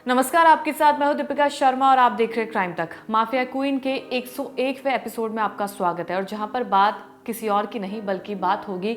नमस्कार, आपके साथ मैं हूं दीपिका शर्मा और आप देख रहे हैं क्राइम तक। माफिया क्वीन के 101वें एपिसोड में आपका स्वागत है और जहां पर बात किसी और की नहीं बल्कि बात होगी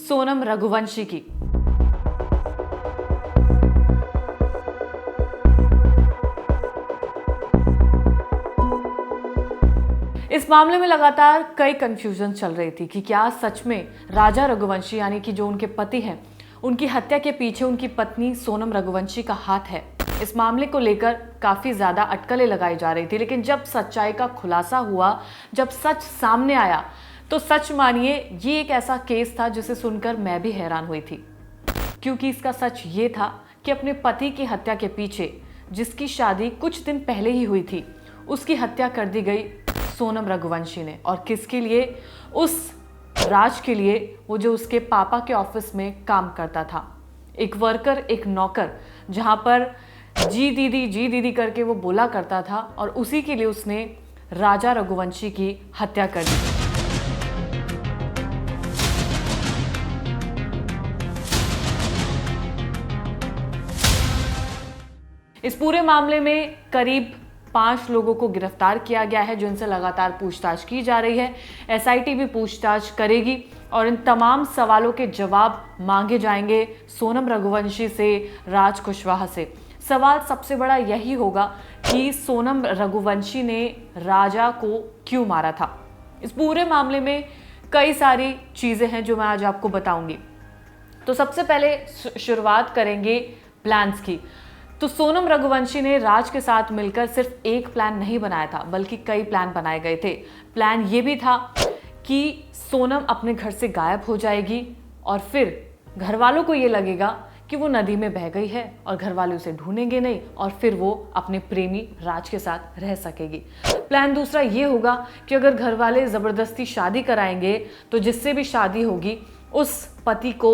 सोनम रघुवंशी की। इस मामले में लगातार कई कंफ्यूजन चल रही थी कि क्या सच में राजा रघुवंशी यानी कि जो उनके पति हैं, उनकी हत्या के पीछे उनकी पत्नी सोनम रघुवंशी का हाथ है। इस मामले को लेकर काफी ज्यादा अटकलें लगाई जा रही थी, लेकिन जब सच्चाई का खुलासा हुआ, जब सच सामने आया, तो सच मानिए ये एक ऐसा केस था जिसे सुनकर मैं भी हैरान हुई थी। क्योंकि इसका सच ये था कि अपने पति की हत्या के पीछे, जिसकी शादी कुछ दिन पहले ही हुई थी, उसकी हत्या कर दी गई सोनम रघुवंशी ने। और किसके लिए? उस राज के लिए, वो जो उसके पापा के ऑफिस में काम करता था। एक वर्कर, एक नौकर, जहां पर जी दीदी करके वो बोला करता था, और उसी के लिए उसने राजा रघुवंशी की हत्या कर दी। इस पूरे मामले में करीब 5 लोगों को गिरफ्तार किया गया है, जिनसे लगातार पूछताछ की जा रही है। एसआईटी भी पूछताछ करेगी और इन तमाम सवालों के जवाब मांगे जाएंगे सोनम रघुवंशी से, राज कुशवाहा से। सवाल सबसे बड़ा यही होगा कि सोनम रघुवंशी ने राजा को क्यों मारा था। इस पूरे मामले में कई सारी चीजें हैं जो मैं आज आपको बताऊंगी। तो सबसे पहले शुरुआत करेंगे प्लान्स की। तो सोनम रघुवंशी ने राज के साथ मिलकर सिर्फ एक प्लान नहीं बनाया था, बल्कि कई प्लान बनाए गए थे। प्लान ये भी था कि सोनम अपने घर से गायब हो जाएगी और फिर घर वालों को ये लगेगा कि वो नदी में बह गई है और घर वाले उसे ढूंढेंगे नहीं, और फिर वो अपने प्रेमी राज के साथ रह सकेगी। प्लान दूसरा ये होगा कि अगर घर वाले जबरदस्ती शादी कराएंगे तो जिससे भी शादी होगी उस पति को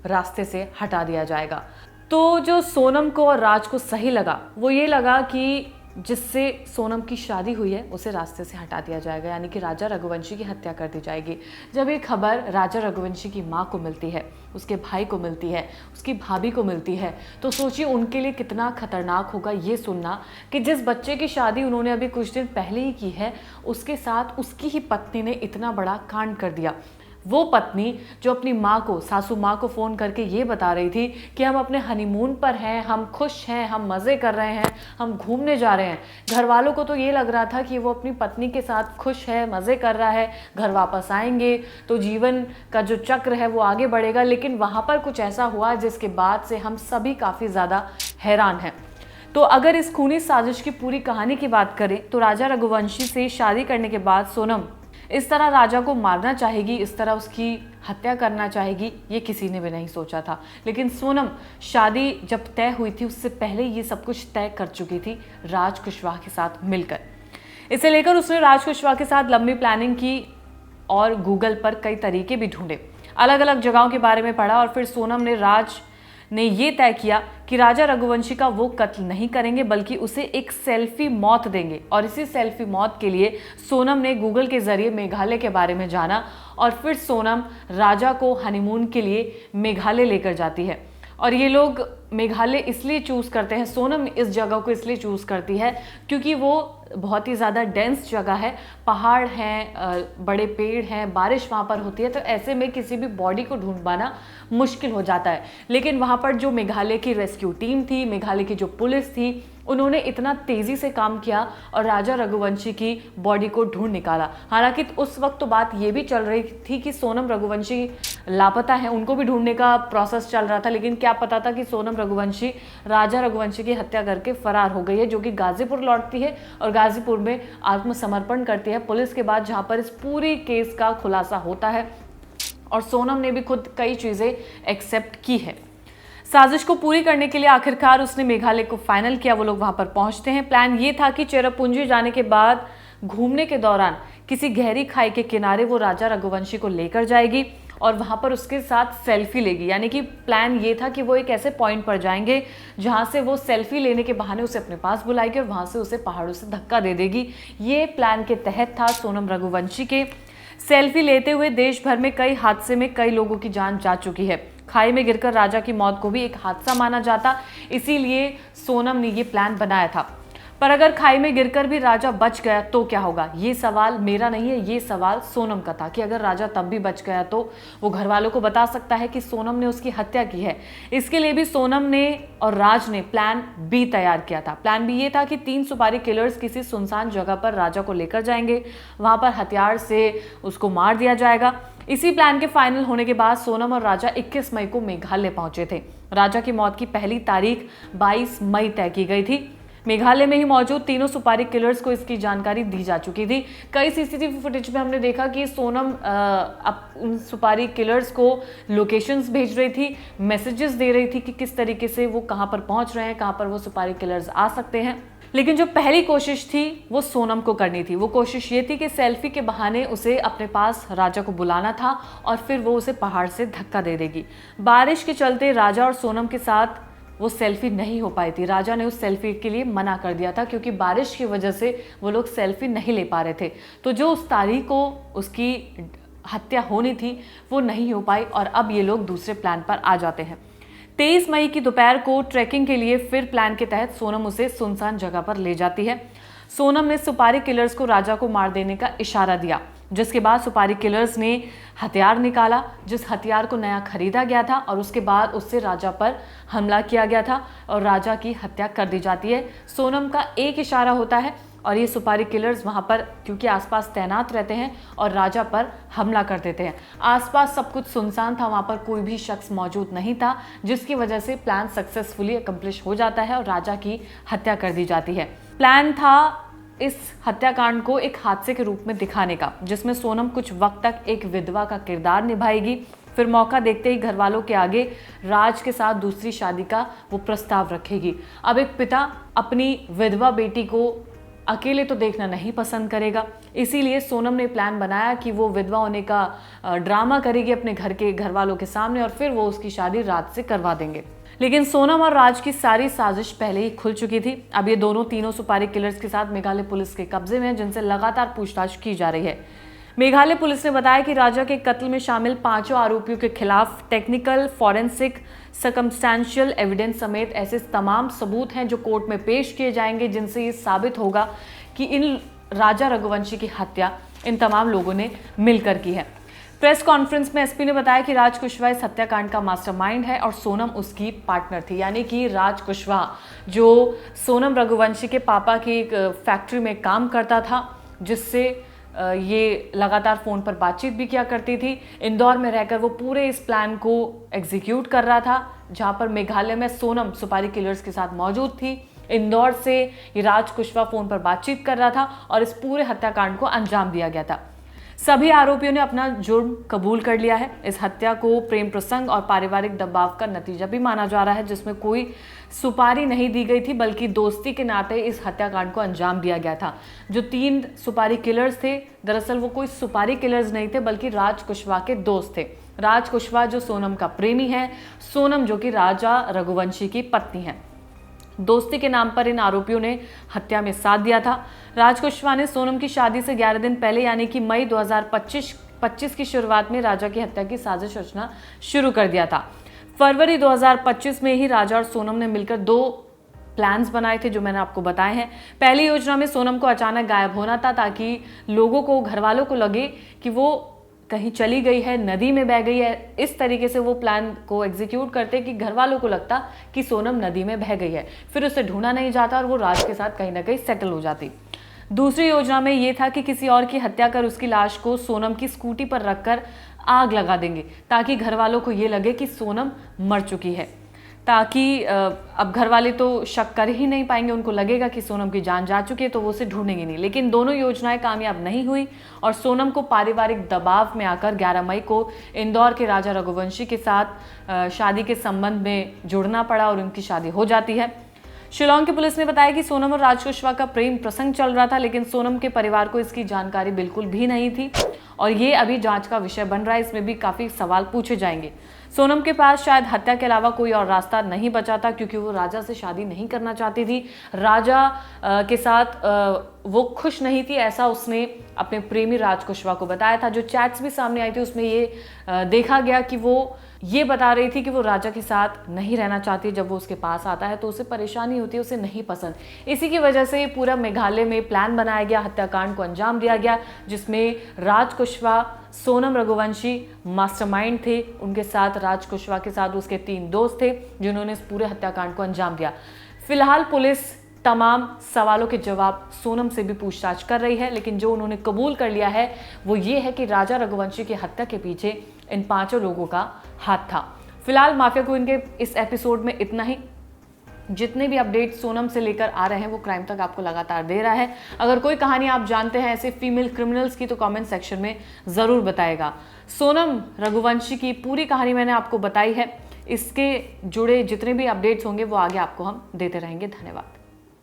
रास्ते से हटा दिया जाएगा। तो जो सोनम को और राज को सही लगा वो ये लगा कि जिससे सोनम की शादी हुई है उसे रास्ते से हटा दिया जाएगा, यानी कि राजा रघुवंशी की हत्या कर दी जाएगी। जब ये खबर राजा रघुवंशी की माँ को मिलती है, उसके भाई को मिलती है, उसकी भाभी को मिलती है, तो सोचिए उनके लिए कितना खतरनाक होगा ये सुनना कि जिस बच्चे की शादी उन्होंने अभी कुछ दिन पहले ही की है, उसके साथ उसकी ही पत्नी ने इतना बड़ा कांड कर दिया। वो पत्नी जो अपनी माँ को, सासू माँ को फ़ोन करके ये बता रही थी कि हम अपने हनीमून पर हैं, हम खुश हैं, हम मज़े कर रहे हैं, हम घूमने जा रहे हैं। घर वालों को तो ये लग रहा था कि वो अपनी पत्नी के साथ खुश है, मज़े कर रहा है, घर वापस आएंगे तो जीवन का जो चक्र है वो आगे बढ़ेगा। लेकिन वहाँ पर कुछ ऐसा हुआ जिसके बाद से हम सभी काफ़ी ज़्यादा हैरान हैं। तो अगर इस खूनी साजिश की पूरी कहानी की बात करें तो राजा रघुवंशी से शादी करने के बाद सोनम इस तरह राजा को मारना चाहेगी, इस तरह उसकी हत्या करना चाहेगी, ये किसी ने भी नहीं सोचा था। लेकिन सोनम शादी जब तय हुई थी उससे पहले ये सब कुछ तय कर चुकी थी राज कुशवाहा के साथ मिलकर। इसे लेकर उसने राज कुशवाहा के साथ लंबी प्लानिंग की और गूगल पर कई तरीके भी ढूंढे, अलग अलग जगहों के बारे में पढ़ा, और फिर सोनम ने राज ने ये तय किया कि राजा रघुवंशी का वो कत्ल नहीं करेंगे बल्कि उसे एक सेल्फी मौत देंगे। और इसी सेल्फी मौत के लिए सोनम ने गूगल के जरिए मेघालय के बारे में जाना और फिर सोनम राजा को हनीमून के लिए मेघालय लेकर जाती है। और ये लोग मेघालय इसलिए चूज़ करते हैं, सोनम इस जगह को इसलिए चूज़ करती है क्योंकि वो बहुत ही ज़्यादा डेंस जगह है, पहाड़ हैं, बड़े पेड़ हैं, बारिश वहाँ पर होती है, तो ऐसे में किसी भी बॉडी को ढूंढ पाना मुश्किल हो जाता है। लेकिन वहाँ पर जो मेघालय की रेस्क्यू टीम थी, मेघालय की जो पुलिस थी, उन्होंने इतना तेज़ी से काम किया और राजा रघुवंशी की बॉडी को ढूंढ निकाला। हालांकि उस वक्त तो बात ये भी चल रही थी कि सोनम रघुवंशी लापता है, उनको भी ढूंढने का प्रोसेस चल रहा था, लेकिन क्या पता था कि सोनम रघुवंशी राजा रघुवंशी की हत्या करके फरार हो गई है, जो कि गाजीपुर लौटती है और गाजीपुर में आत्मसमर्पण करती है पुलिस के बाद, जहां पर इस पूरी केस का खुलासा होता है। और सोनम ने भी खुद कई चीजें एक्सेप्ट की है। साजिश को पूरी करने के लिए आखिरकार उसने मेघालय को फाइनल किया, वो लोग वहां पर पहुंचते हैं। प्लान ये था कि चेरापूंजी जाने के बाद घूमने के दौरान किसी गहरी खाई के किनारे वो राजा रघुवंशी को लेकर जाएगी और वहां पर उसके साथ सेल्फी लेगी। यानी कि प्लान ये था कि वो एक ऐसे पॉइंट पर जाएंगे जहां से वो सेल्फी लेने के बहाने उसे अपने पास बुलाएगी और वहां से उसे पहाड़ों से धक्का दे देगी। ये प्लान के तहत था सोनम रघुवंशी के। सेल्फी लेते हुए देश भर में कई हादसे में कई लोगों की जान जा चुकी है। खाई में गिरकर राजा की मौत को भी एक हादसा माना जाता, इसीलिए सोनम ने ये प्लान बनाया था। पर अगर खाई में गिरकर भी राजा बच गया तो क्या होगा? ये सवाल मेरा नहीं है, ये सवाल सोनम का था कि अगर राजा तब भी बच गया तो वो घर वालों को बता सकता है कि सोनम ने उसकी हत्या की है। इसके लिए भी सोनम ने और राज ने प्लान बी तैयार किया था। प्लान बी ये था कि 3 सुपारी किलर्स किसी सुनसान जगह पर राजा को लेकर जाएंगे, वहां पर हथियार से उसको मार दिया जाएगा। इसी प्लान के फाइनल होने के बाद सोनम और राजा 21 मई को मेघालय पहुंचे थे। राजा की मौत की पहली तारीख 22 मई तय की गई थी। मेघालय में ही मौजूद तीनों सुपारी किलर्स को इसकी जानकारी दी जा चुकी थी। कई सीसीटीवी फुटेज में हमने देखा कि सोनम उन सुपारी किलर्स को लोकेशंस भेज रही थी, मैसेजेस दे रही थी कि किस तरीके से वो कहां पर पहुंच रहे हैं, कहां पर वो सुपारी किलर्स आ सकते हैं। लेकिन जो पहली कोशिश थी वो सोनम को करनी थी। वो कोशिश ये थी कि सेल्फी के बहाने उसे अपने पास राजा को बुलाना था और फिर वो उसे पहाड़ से धक्का दे देगी। बारिश के चलते राजा और सोनम के साथ वो सेल्फी नहीं हो पाई थी। राजा ने उस सेल्फी के लिए मना कर दिया था क्योंकि बारिश की वजह से वो लोग सेल्फी नहीं ले पा रहे थे। तो जो उस तारीख को उसकी हत्या होनी थी वो नहीं हो पाई और अब ये लोग दूसरे प्लान पर आ जाते हैं। 23 मई की दोपहर को ट्रैकिंग के लिए फिर प्लान के तहत सोनम उसे सुनसान जगह पर ले जाती है। सोनम ने सुपारी किलर्स को राजा को मार देने का इशारा दिया, जिसके बाद सुपारी किलर्स ने हथियार निकाला, जिस हथियार को नया खरीदा गया था, और उसके बाद उससे राजा पर हमला किया गया था और राजा की हत्या कर दी जाती है। सोनम का एक इशारा होता है और ये सुपारी किलर्स वहां पर क्योंकि आसपास तैनात रहते हैं और राजा पर हमला कर देते हैं। आसपास सब कुछ सुनसान था, वहां पर कोई भी शख्स मौजूद नहीं था, जिसकी वजह से प्लान सक्सेसफुली अकम्प्लिश हो जाता है और राजा की हत्या कर दी जाती है। प्लान था इस हत्याकांड को एक हादसे के रूप में दिखाने का, जिसमें सोनम कुछ वक्त तक एक विधवा का किरदार निभाएगी, फिर मौका देखते ही घर वालों के आगे राज के साथ दूसरी शादी का वो प्रस्ताव रखेगी। अब एक पिता अपनी विधवा बेटी को अकेले तो देखना नहीं पसंद करेगा, इसीलिए सोनम ने प्लान बनाया कि वो विधवा होने का ड्रामा करेगी अपने घर वालों के सामने और फिर वो उसकी शादी राज से करवा देंगे। लेकिन सोनम और राज की सारी साजिश पहले ही खुल चुकी थी। अब ये दोनों तीनों सुपारी किलर्स के साथ मेघालय पुलिस के कब्जे में हैं, जिनसे लगातार पूछताछ की जा रही है। मेघालय पुलिस ने बताया कि राजा के कत्ल में शामिल 5 आरोपियों के खिलाफ टेक्निकल, फॉरेंसिक, सर्कमस्टेंशियल एविडेंस समेत ऐसे तमाम सबूत हैं जो कोर्ट में पेश किए जाएंगे, जिनसे ये साबित होगा कि इन राजा रघुवंशी की हत्या इन तमाम लोगों ने मिलकर की है। प्रेस कॉन्फ्रेंस में एसपी ने बताया कि राज कुशवाहा इस हत्याकांड का मास्टरमाइंड है और सोनम उसकी पार्टनर थी। यानी कि राज कुशवाहा जो सोनम रघुवंशी के पापा की एक फैक्ट्री में काम करता था, जिससे ये लगातार फ़ोन पर बातचीत भी किया करती थी। इंदौर में रहकर वो पूरे इस प्लान को एग्जीक्यूट कर रहा था, जहाँ पर मेघालय में सोनम सुपारी किलर्स के साथ मौजूद थी। इंदौर से ये राज कुशवाहा फ़ोन पर बातचीत कर रहा था और इस पूरे हत्याकांड को अंजाम दिया गया था। सभी आरोपियों ने अपना जुर्म कबूल कर लिया है। इस हत्या को प्रेम प्रसंग और पारिवारिक दबाव का नतीजा भी माना जा रहा है, जिसमें कोई सुपारी नहीं दी गई थी, बल्कि दोस्ती के नाते इस हत्याकांड को अंजाम दिया गया था। जो 3 सुपारी किलर्स थे, दरअसल वो कोई सुपारी किलर्स नहीं थे, बल्कि राज कुशवाहा के दोस्त थे। राज कुशवाहा जो सोनम का प्रेमी है, सोनम जो कि राजा रघुवंशी की पत्नी है। दोस्ती के नाम पर इन आरोपियों ने हत्या में साथ दिया था। राज कुशवाहा ने सोनम की शादी से 11 दिन पहले यानी कि मई 2025 की शुरुआत में राजा की हत्या की साजिश रचना शुरू कर दिया था। फरवरी 2025 में ही राजा और सोनम ने मिलकर 2 प्लान्स बनाए थे, जो मैंने आपको बताए हैं। पहली योजना में सोनम को अचानक गायब होना था, ताकि लोगों को, घर वालों को लगे कि वो कहीं चली गई है, नदी में बह गई है। इस तरीके से वो प्लान को एग्जीक्यूट करते कि घर वालों को लगता कि सोनम नदी में बह गई है, फिर उसे ढूंढा नहीं जाता और वो राज के साथ कहीं ना कहीं सेटल हो जाती। दूसरी योजना में ये था कि किसी और की हत्या कर उसकी लाश को सोनम की स्कूटी पर रखकर आग लगा देंगे, ताकि घर वालों को ये लगे कि सोनम मर चुकी है, ताकि अब घर वाले तो शक कर ही नहीं पाएंगे, उनको लगेगा कि सोनम की जान जा चुकी है, तो वो उसे ढूंढेंगे नहीं। लेकिन दोनों योजनाएं कामयाब नहीं हुई और सोनम को पारिवारिक दबाव में आकर 11 मई को इंदौर के राजा रघुवंशी के साथ शादी के संबंध में जुड़ना पड़ा और उनकी शादी हो जाती है। शिलांग की पुलिस ने बताया कि सोनम और राज कुशवाहा का प्रेम प्रसंग चल रहा था, लेकिन सोनम के परिवार को इसकी जानकारी बिल्कुल भी नहीं थी और ये अभी जांच का विषय बन रहा है। इसमें भी काफी सवाल पूछे जाएंगे। सोनम के पास शायद हत्या के अलावा कोई और रास्ता नहीं बचा था, क्योंकि वो राजा से शादी नहीं करना चाहती थी। राजा के साथ वो खुश नहीं थी, ऐसा उसने अपने प्रेमी राज कुशवाहा को बताया था। जो चैट्स भी सामने आई थी उसमें ये देखा गया कि वो ये बता रही थी कि वो राजा के साथ नहीं रहना चाहती। जब वो उसके पास आता है तो उसे परेशानी होती है, उसे नहीं पसंद। इसी की वजह से पूरा मेघालय में प्लान बनाया गया, हत्याकांड को अंजाम दिया गया, जिसमें राज कुशवाहा, सोनम रघुवंशी मास्टरमाइंड थे। उनके साथ राज कुशवाहा के साथ उसके 3 दोस्त थे जिन्होंने इस पूरे हत्याकांड को अंजाम दिया। फिलहाल पुलिस तमाम सवालों के जवाब सोनम से भी पूछताछ कर रही है, लेकिन जो उन्होंने कबूल कर लिया है वो ये है कि राजा रघुवंशी की हत्या के पीछे इन 5 लोगों का हाथ था। फिलहाल माफिया क्वीन के इस एपिसोड में इतना ही। जितने भी अपडेट सोनम से लेकर आ रहे हैं वो क्राइम तक आपको लगातार दे रहा है। अगर कोई कहानी आप जानते हैं ऐसे फीमेल क्रिमिनल्स की तो कमेंट सेक्शन में जरूर बताएगा। सोनम रघुवंशी की पूरी कहानी मैंने आपको बताई है। इसके जुड़े जितने भी अपडेट्स होंगे वो आगे आपको हम देते रहेंगे। धन्यवाद।